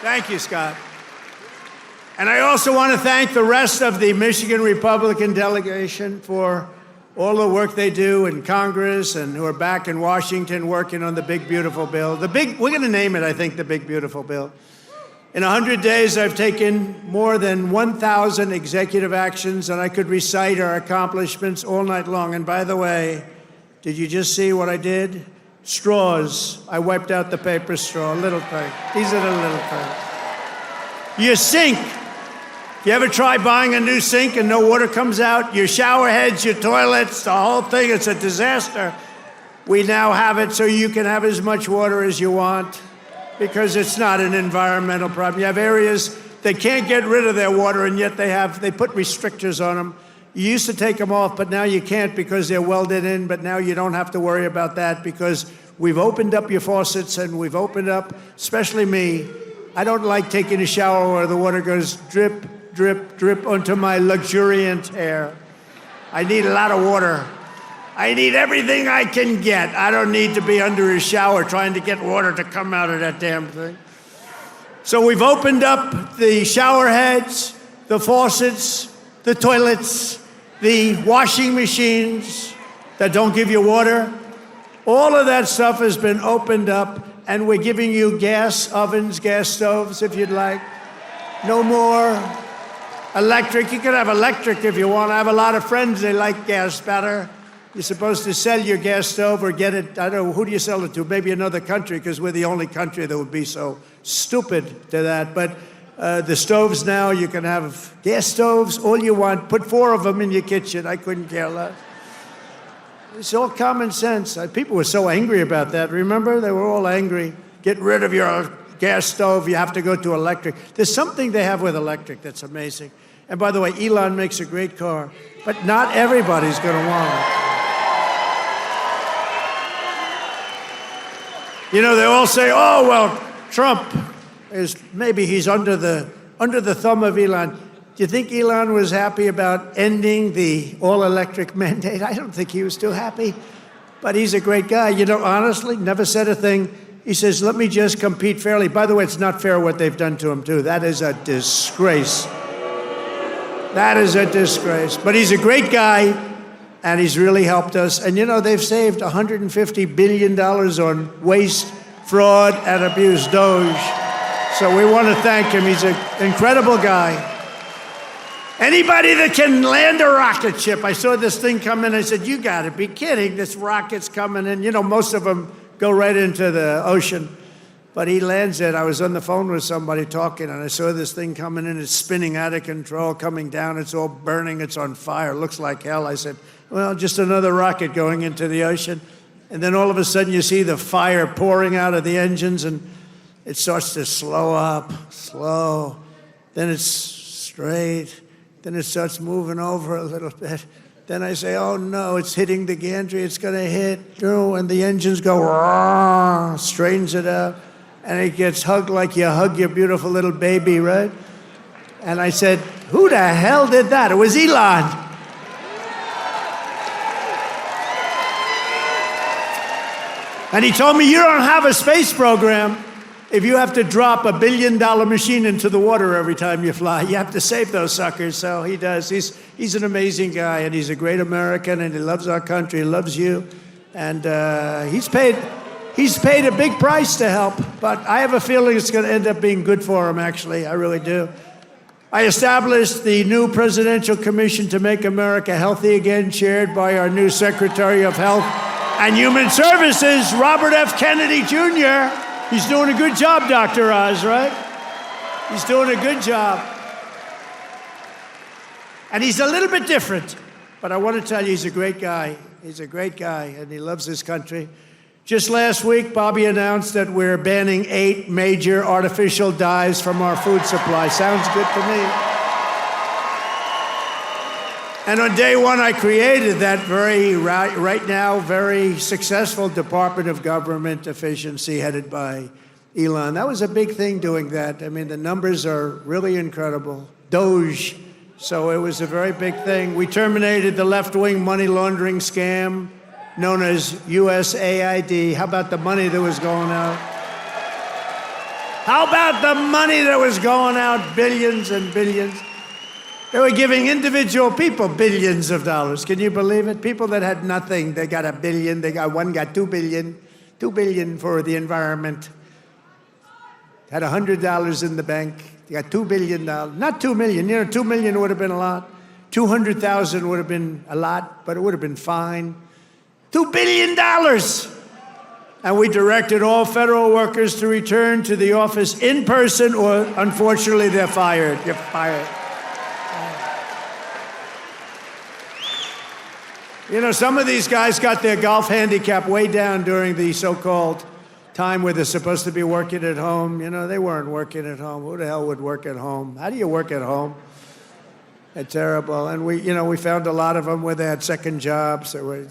Thank you, Scott. And I also want to thank the rest of the Michigan Republican delegation for all the work they do in Congress and who are back in Washington working on the big, beautiful bill. We're going to name it, I think, the big, beautiful bill. In 100 days, I've taken more than 1,000 executive actions, and I could recite our accomplishments all night long. And by the way, did you just see what I did? Straws. I wiped out the paper straw, little thing. These are the little things. Your sink. You ever try buying a new sink and no water comes out? Your shower heads, your toilets, the whole thing, it's a disaster. We now have it so you can have as much water as you want because it's not an environmental problem. You have areas that can't get rid of their water, and yet they put restrictors on them. You used to take them off, but now you can't because they're welded in, but now you don't have to worry about that because we've opened up your faucets and we've opened up, especially me. I don't like taking a shower where the water goes drip, drip, drip onto my luxuriant hair. I need a lot of water. I need everything I can get. I don't need to be under a shower trying to get water to come out of that damn thing. So we've opened up the shower heads, the faucets, the toilets, the washing machines that don't give you water. All of that stuff has been opened up, and we're giving you gas ovens, gas stoves, if you'd like. No more electric. You can have electric if you want. I have a lot of friends, they like gas better. You're supposed to sell your gas stove or get it, I don't know, who do you sell it to? Maybe another country, because we're the only country that would be so stupid to that. But the stoves now, you can have gas stoves, all you want. Put 4 of them in your kitchen. I couldn't care less. It's all common sense. People were so angry about that. Remember? They were all angry. Get rid of your gas stove. You have to go to electric. There's something they have with electric that's amazing. And by the way, Elon makes a great car, but not everybody's going to want it. You know, they all say, oh, well, Trump he's under the thumb of Elon. Do you think Elon was happy about ending the all-electric mandate? I don't think he was too happy, but he's a great guy. You know, honestly, never said a thing. He says, let me just compete fairly. By the way, it's not fair what they've done to him, too. That is a disgrace. That is a disgrace. But he's a great guy, and he's really helped us. And, you know, they've saved $150 billion on waste, fraud, and abuse, Doge. So we want to thank him. He's an incredible guy. Anybody that can land a rocket ship. I saw this thing come in. I said, you got to be kidding. This rocket's coming in. You know, most of them go right into the ocean. But he lands it. I was on the phone with somebody talking, and I saw this thing coming in. It's spinning out of control, coming down. It's all burning. It's on fire. It looks like hell. I said, well, just another rocket going into the ocean. And then all of a sudden you see the fire pouring out of the engines, and it starts to slow up, slow. Then it's straight. Then it starts moving over a little bit. Then I say, oh, no, it's hitting the gantry. It's going to hit. And the engines go, straightens it out. And it gets hugged like you hug your beautiful little baby, right? And I said, who the hell did that? It was Elon. And he told me, you don't have a space program if you have to drop $1 billion machine into the water every time you fly. You have to save those suckers. So he does. He's an amazing guy, and he's a great American, and he loves our country. He loves you. And he's paid a big price to help, but I have a feeling it's going to end up being good for him, actually. I really do. I established the new Presidential Commission to Make America Healthy Again, chaired by our new Secretary of Health and Human Services, Robert F. Kennedy, Jr. He's doing a good job, Dr. Oz, right? He's doing a good job. And he's a little bit different, but I want to tell you, he's a great guy. He's a great guy, and he loves his country. Just last week, Bobby announced that we're banning 8 major artificial dyes from our food supply. Sounds good to me. And on day one, I created that right now, very successful Department of Government Efficiency headed by Elon. That was a big thing doing that. I mean, the numbers are really incredible. Doge. So it was a very big thing. We terminated the left-wing money laundering scam known as USAID. How about the money that was going out? How about the money that was going out, billions and billions? They were giving individual people billions of dollars. Can you believe it? People that had nothing, they got $1 billion. One got $2 billion. $2 billion for the environment. Had $100 in the bank. They got $2 billion. Not $2 million. You know, $2 million would have been a lot. 200,000 would have been a lot, but it would have been fine. $2 billion. And we directed all federal workers to return to the office in person, or unfortunately, they're fired. You're fired. You know, some of these guys got their golf handicap way down during the so-called time where they're supposed to be working at home. You know, they weren't working at home. Who the hell would work at home? How do you work at home? It's terrible. And we found a lot of them where they had second jobs. They were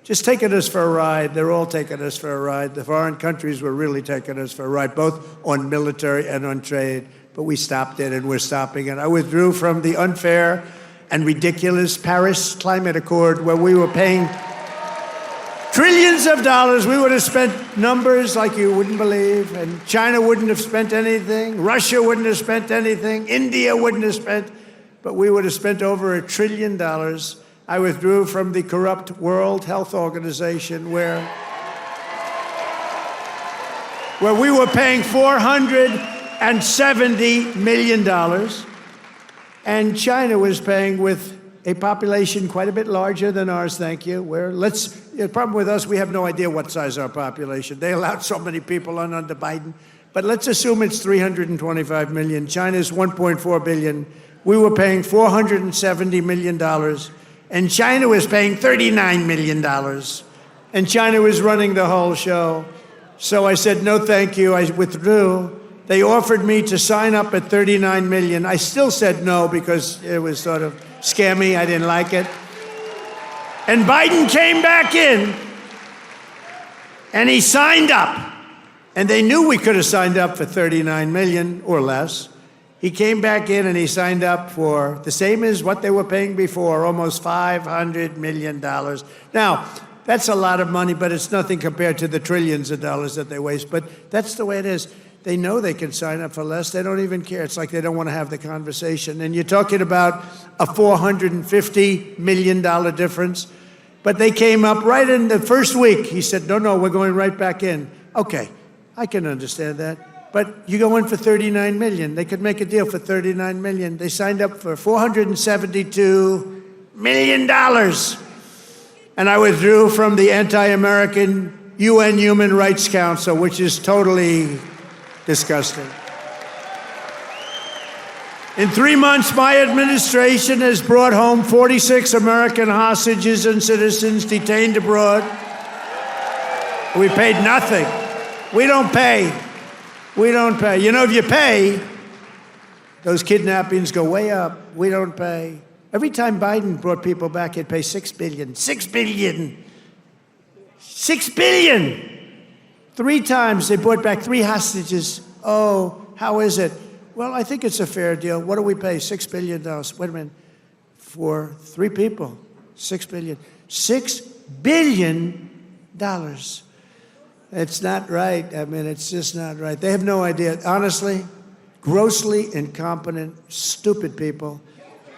just taking us for a ride. They're all taking us for a ride. The foreign countries were really taking us for a ride, both on military and on trade. But we stopped it, and we're stopping it. I withdrew from the unfair and ridiculous Paris Climate Accord, where we were paying trillions of dollars. We would have spent numbers like you wouldn't believe, and China wouldn't have spent anything, Russia wouldn't have spent anything, India wouldn't have spent, but we would have spent over $1 trillion. I withdrew from the corrupt World Health Organization, where we were paying $470 million. And China was paying, with a population quite a bit larger than ours, thank you. The problem with us, we have no idea what size our population. They allowed so many people on under Biden. But let's assume it's 325 million. China's 1.4 billion. We were paying $470 million. And China was paying $39 million. And China was running the whole show. So I said, no, thank you. I withdrew. They offered me to sign up at $39 million. I still said no because it was sort of scammy. I didn't like it. And Biden came back in, and he signed up. And they knew we could have signed up for $39 million or less. He came back in, and he signed up for the same as what they were paying before, almost $500 million. Now, that's a lot of money, but it's nothing compared to the trillions of dollars that they waste. But that's the way it is. They know they can sign up for less. They don't even care. It's like they don't want to have the conversation. And you're talking about a $450 million difference. But they came up right in the first week. He said, no, we're going right back in. Okay, I can understand that. But you go in for $39 million. They could make a deal for $39 million. They signed up for $472 million. And I withdrew from the anti-American UN Human Rights Council, which is totally disgusting. In 3 months, my administration has brought home 46 American hostages and citizens detained abroad. We paid nothing. We don't pay. We don't pay. You know, if you pay, those kidnappings go way up. We don't pay. Every time Biden brought people back, he'd pay $6 billion. $6 billion. $6 billion. 3 times they brought back 3 hostages. Oh, how is it? Well, I think it's a fair deal. What do we pay? $6 billion. Wait a minute. For 3 people, $6 billion. $6 billion. It's not right. I mean, it's just not right. They have no idea. Honestly, grossly incompetent, stupid people.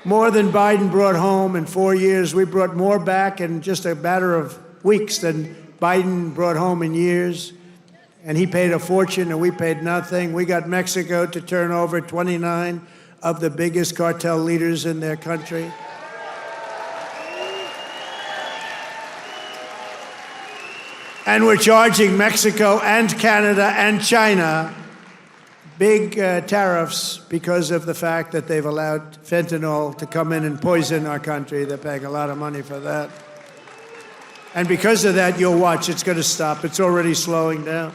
More than Biden brought home in 4 years. We brought more back in just a matter of weeks than Biden brought home in years. And he paid a fortune, and we paid nothing. We got Mexico to turn over 29 of the biggest cartel leaders in their country. And we're charging Mexico and Canada and China big tariffs because of the fact that they've allowed fentanyl to come in and poison our country. They're paying a lot of money for that. And because of that, you'll watch, it's going to stop. It's already slowing down.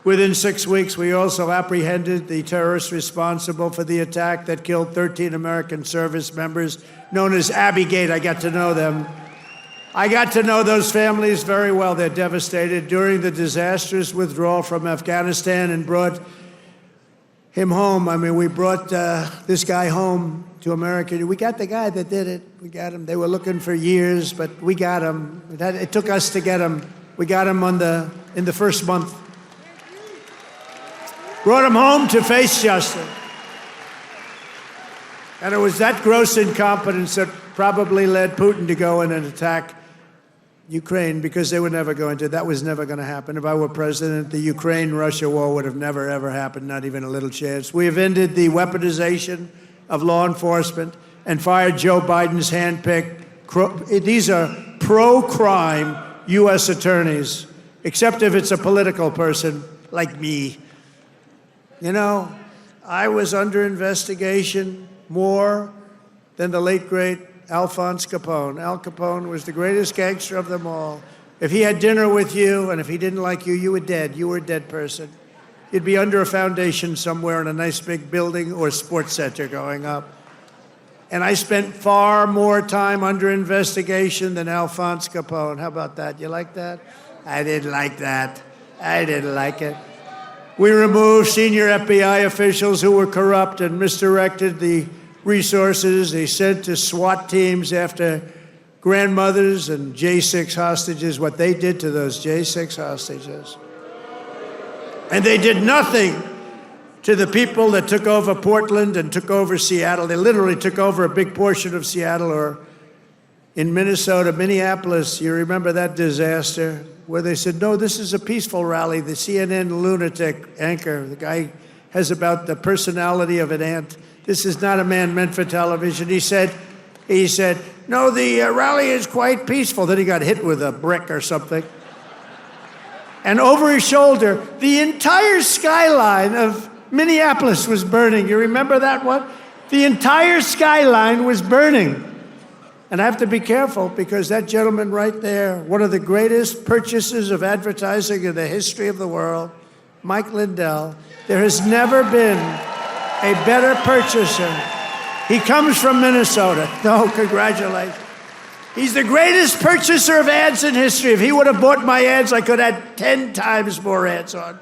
Within 6 weeks, we also apprehended the terrorists responsible for the attack that killed 13 American service members, known as Abbey-gate. I got to know them. I got to know those families very well. They're devastated. During the disastrous withdrawal from Afghanistan and brought him home. I mean, we brought this guy home to America. We got the guy that did it. We got him. They were looking for years, but we got him. It took us to get him. We got him in the first month. brought him home to face justice. And it was that gross incompetence that probably led Putin to go in and attack Ukraine, because they were never going to. That was never going to happen. If I were president, the Ukraine-Russia war would have never, ever happened, not even a little chance. We have ended the weaponization of law enforcement and fired Joe Biden's handpicked, these are pro-crime U.S. attorneys, except if it's a political person like me. You know, I was under investigation more than the late, great Alphonse Capone. Al Capone was the greatest gangster of them all. If he had dinner with you, and if he didn't like you, you were dead. You were a dead person. You'd be under a foundation somewhere in a nice big building or sports center going up. And I spent far more time under investigation than Alphonse Capone. How about that? You like that? I didn't like that. I didn't like it. We removed senior FBI officials who were corrupt and misdirected the resources they sent to SWAT teams after grandmothers and J6 hostages, what they did to those J6 hostages. And they did nothing to the people that took over Portland and took over Seattle. They literally took over a big portion of Seattle, or in Minnesota, Minneapolis. You remember that disaster where they said, no, this is a peaceful rally. The CNN lunatic anchor, the guy has about the personality of an ant. This is not a man meant for television. He said, no, the rally is quite peaceful. Then he got hit with a brick or something. And over his shoulder, the entire skyline of Minneapolis was burning. You remember that one? The entire skyline was burning. And I have to be careful, because that gentleman right there, one of the greatest purchasers of advertising in the history of the world, Mike Lindell, there has never been a better purchaser. He comes from Minnesota. No, congratulations. He's the greatest purchaser of ads in history. If he would have bought my ads, I could have had 10 times more ads on.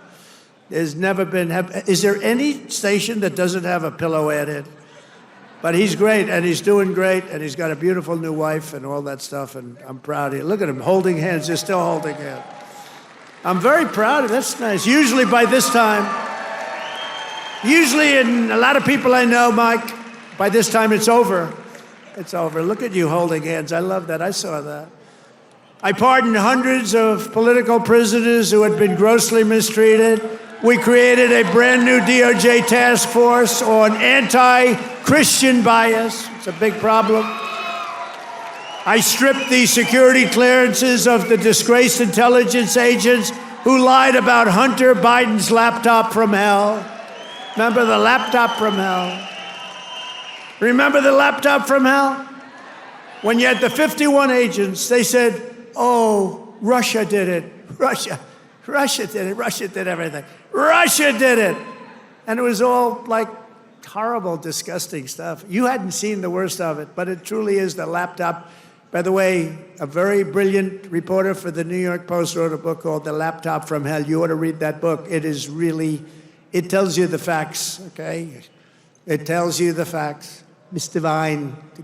There's never been. Is there any station that doesn't have a pillow ad in? But he's great, and he's doing great, and he's got a beautiful new wife and all that stuff, and I'm proud of you. Look at him holding hands. They're still holding hands. I'm very proud of it. That's nice. Usually by this time, and a lot of people I know, Mike, by this time it's over. It's over. Look at you holding hands. I love that. I saw that. I pardoned hundreds of political prisoners who had been grossly mistreated. We created a brand new DOJ task force on anti-Christian bias. It's a big problem. I stripped the security clearances of the disgraced intelligence agents who lied about Hunter Biden's laptop from hell. Remember the laptop from hell? Remember the laptop from hell? When you had the 51 agents, they said, oh, Russia did it. Russia did it. Russia did everything. Russia did it. And it was all like horrible, disgusting stuff. You hadn't seen the worst of it, but it truly is the laptop. By the way, a very brilliant reporter for the New York Post wrote a book called The Laptop from Hell. You ought to read that book. It is really, it tells you the facts, okay? It tells you the facts. Miss Devine, the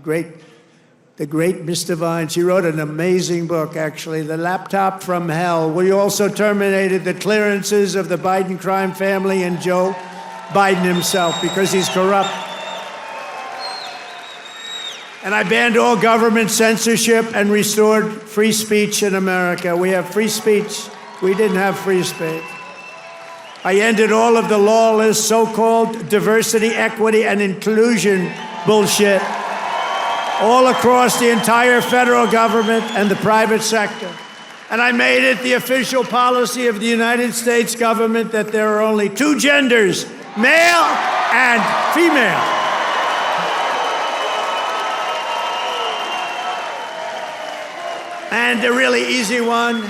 great Miss Devine, she wrote an amazing book, actually, The Laptop from Hell. We also terminated the clearances of the Biden crime family and Joe Biden himself because he's corrupt. And I banned all government censorship and restored free speech in America. We have free speech. We didn't have free speech. I ended all of the lawless so-called diversity, equity, and inclusion bullshit all across the entire federal government and the private sector. And I made it the official policy of the United States government that there are only two genders, male and female. And a really easy one,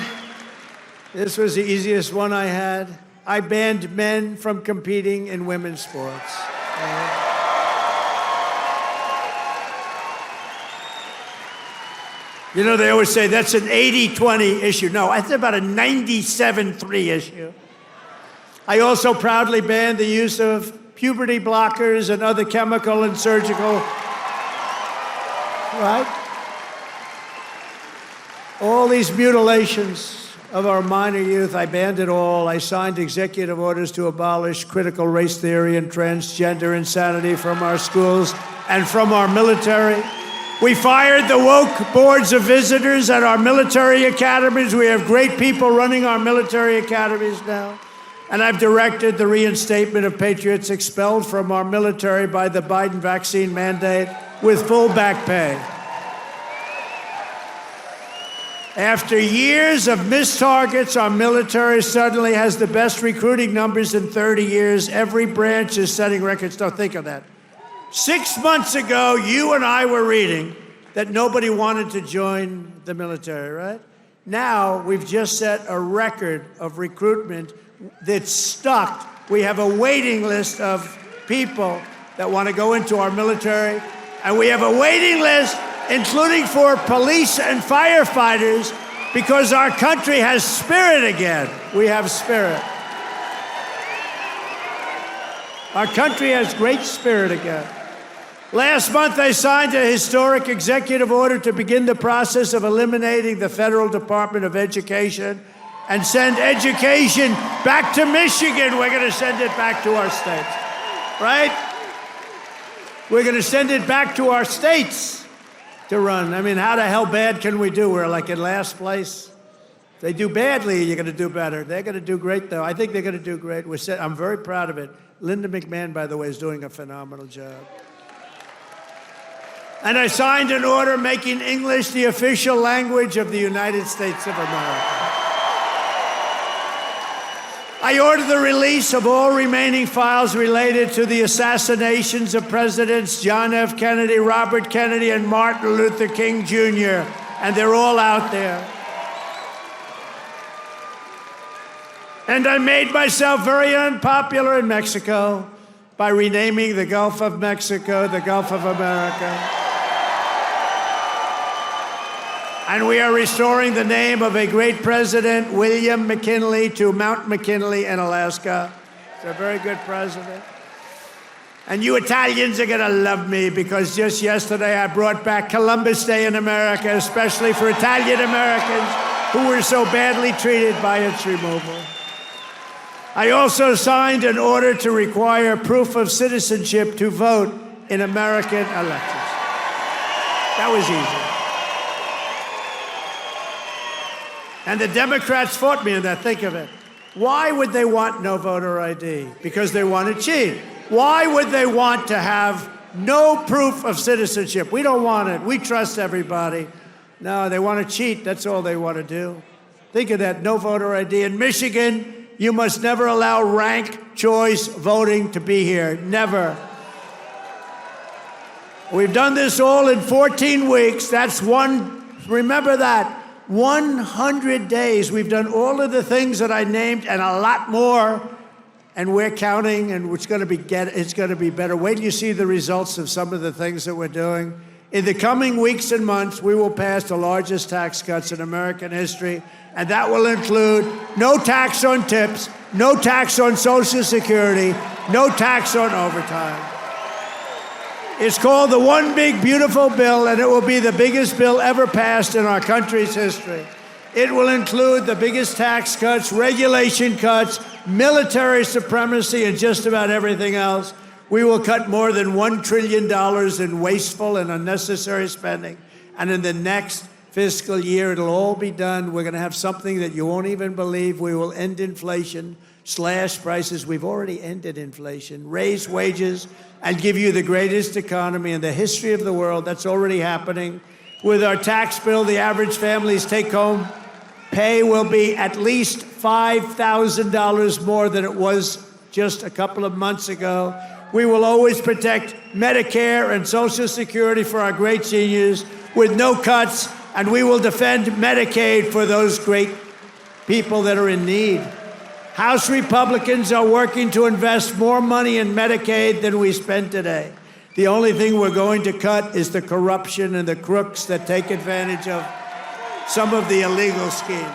this was the easiest one I had. I banned men from competing in women's sports. You know, they always say that's an 80-20 issue. No, that's about a 97-3 issue. I also proudly banned the use of puberty blockers and other chemical and surgical, right? All these mutilations of our minor youth. I banned it all. I signed executive orders to abolish critical race theory and transgender insanity from our schools and from our military. We fired the woke boards of visitors at our military academies. We have great people running our military academies now. And I've directed the reinstatement of patriots expelled from our military by the Biden vaccine mandate with full back pay. After years of missed targets, our military suddenly has the best recruiting numbers in 30 years. Every branch is setting records. Don't think of that. 6 months ago, you and I were reading that nobody wanted to join the military, right? Now, we've just set a record of recruitment that's stuck. We have a waiting list of people that want to go into our military, and we have a waiting list including for police and firefighters, because our country has spirit again. We have spirit. Our country has great spirit again. Last month, I signed a historic executive order to begin the process of eliminating the Federal Department of Education and send education back to Michigan. We're going to send it back to our states, right? We're going to send it back to our states to run. I mean, how the hell bad can we do? We're like in last place. If they do badly, you're going to do better. They're going to do great, though. I think they're going to do great. I'm very proud of it. Linda McMahon, by the way, is doing a phenomenal job. And I signed an order making English the official language of the United States of America. I ordered the release of all remaining files related to the assassinations of Presidents John F. Kennedy, Robert Kennedy, and Martin Luther King, Jr., and they're all out there. And I made myself very unpopular in Mexico by renaming the Gulf of Mexico the Gulf of America. And we are restoring the name of a great president, William McKinley, to Mount McKinley in Alaska. He's a very good president. And you Italians are going to love me, because just yesterday I brought back Columbus Day in America, especially for Italian Americans who were so badly treated by its removal. I also signed an order to require proof of citizenship to vote in American elections. That was easy. And the Democrats fought me on that. Think of it. Why would they want no voter ID? Because they want to cheat. Why would they want to have no proof of citizenship? We don't want it. We trust everybody. No, they want to cheat. That's all they want to do. Think of that. No voter ID. In Michigan, you must never allow ranked choice voting to be here. Never. We've done this all in 14 weeks. That's one. Remember that. 100 days. We've done all of the things that I named and a lot more, and we're counting, and it's going to be better. Wait till you see the results of some of the things that we're doing. In the coming weeks and months, we will pass the largest tax cuts in American history, and that will include no tax on tips, no tax on Social Security, no tax on overtime. It's called the One Big Beautiful Bill, and it will be the biggest bill ever passed in our country's history. It will include the biggest tax cuts, regulation cuts, military supremacy, and just about everything else. We will cut more than $1 trillion in wasteful and unnecessary spending. And in the next fiscal year, it'll all be done. We're going to have something that you won't even believe. We will end inflation, slash prices. We've already ended inflation, raise wages, and give you the greatest economy in the history of the world. That's already happening. With our tax bill, the average family's take-home pay will be at least $5,000 more than it was just a couple of months ago. We will always protect Medicare and Social Security for our great seniors with no cuts, and we will defend Medicaid for those great people that are in need. House Republicans are working to invest more money in Medicaid than we spend today. The only thing we're going to cut is the corruption and the crooks that take advantage of some of the illegal schemes.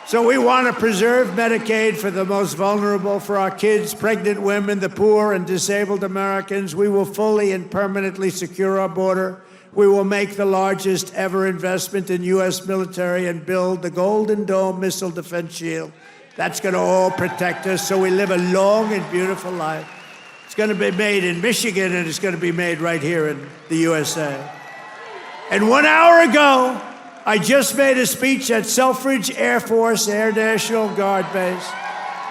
So we want to preserve Medicaid for the most vulnerable, for our kids, pregnant women, the poor, and disabled Americans. We will fully and permanently secure our border. We will make the largest ever investment in U.S. military and build the Golden Dome missile defense shield. That's going to all protect us so we live a long and beautiful life. It's going to be made in Michigan, and it's going to be made right here in the USA. And 1 hour ago, I just made a speech at Selfridge Air Force Air National Guard Base,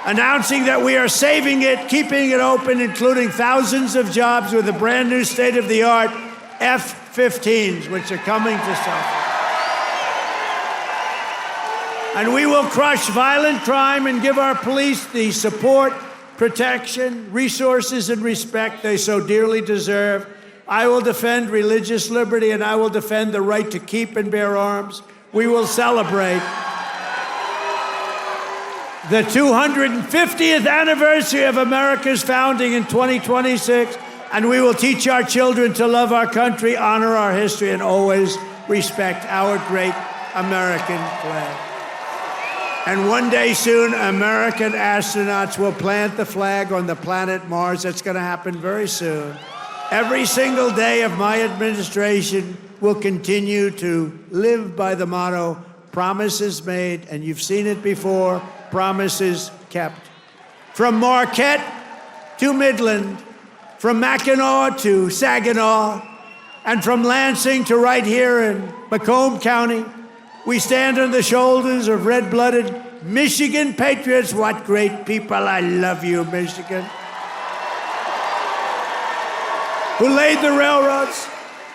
announcing that we are saving it, keeping it open, including thousands of jobs with a brand new state-of-the-art F-15s, which are coming to Selfridge. And we will crush violent crime and give our police the support, protection, resources, and respect they so dearly deserve. I will defend religious liberty, and I will defend the right to keep and bear arms. We will celebrate the 250th anniversary of America's founding in 2026, and we will teach our children to love our country, honor our history, and always respect our great American flag. And one day soon, American astronauts will plant the flag on the planet Mars. That's going to happen very soon. Every single day of my administration will continue to live by the motto, promises made, and you've seen it before, promises kept. From Marquette to Midland, from Mackinac to Saginaw, and from Lansing to right here in Macomb County, we stand on the shoulders of red-blooded Michigan patriots. What great people. I love you, Michigan. Who laid the railroads,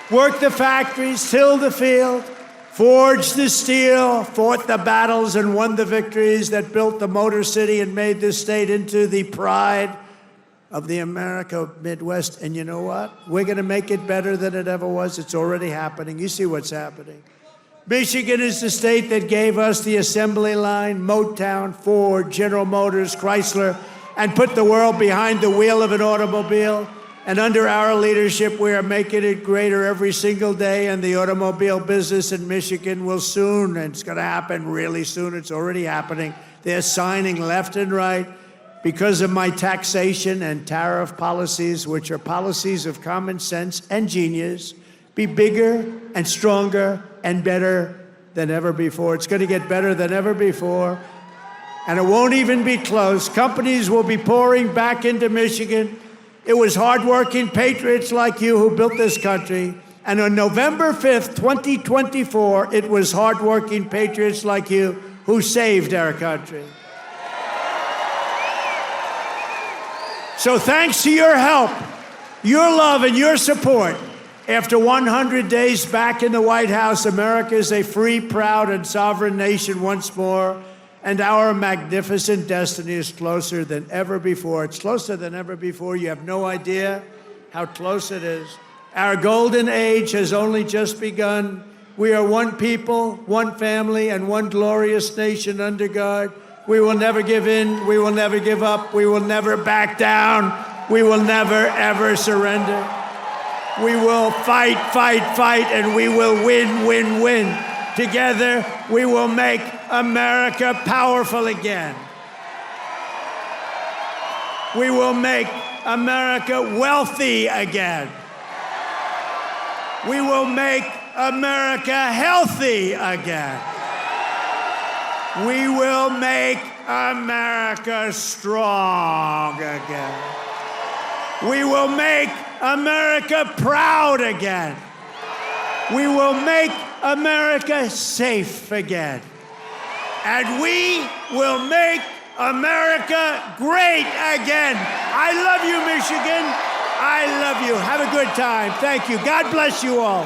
worked the factories, tilled the field, forged the steel, fought the battles, and won the victories that built the Motor City and made this state into the pride of the America Midwest. And you know what? We're going to make it better than it ever was. It's already happening. You see what's happening. Michigan is the state that gave us the assembly line, Motown, Ford, General Motors, Chrysler, and put the world behind the wheel of an automobile. And under our leadership, we are making it greater every single day, and the automobile business in Michigan will soon, and it's going to happen really soon, it's already happening. They're signing left and right because of my taxation and tariff policies, which are policies of common sense and genius, be bigger and stronger and better than ever before. It's going to get better than ever before, and it won't even be close. Companies will be pouring back into Michigan. It was hardworking patriots like you who built this country. And on November 5th, 2024, it was hardworking patriots like you who saved our country. So thanks to your help, your love, and your support, after 100 days back in the White House, America is a free, proud, and sovereign nation once more. And our magnificent destiny is closer than ever before. It's closer than ever before. You have no idea how close it is. Our golden age has only just begun. We are one people, one family, and one glorious nation under God. We will never give in. We will never give up. We will never back down. We will never, ever surrender. We will fight, fight, fight, and we will win, win, win. Together, we will make America powerful again. We will make America wealthy again. We will make America healthy again. We will make America strong again. We will make America proud again. We will make America safe again. And we will make America great again. I love you, Michigan. I love you. Have a good time. Thank you. God bless you all.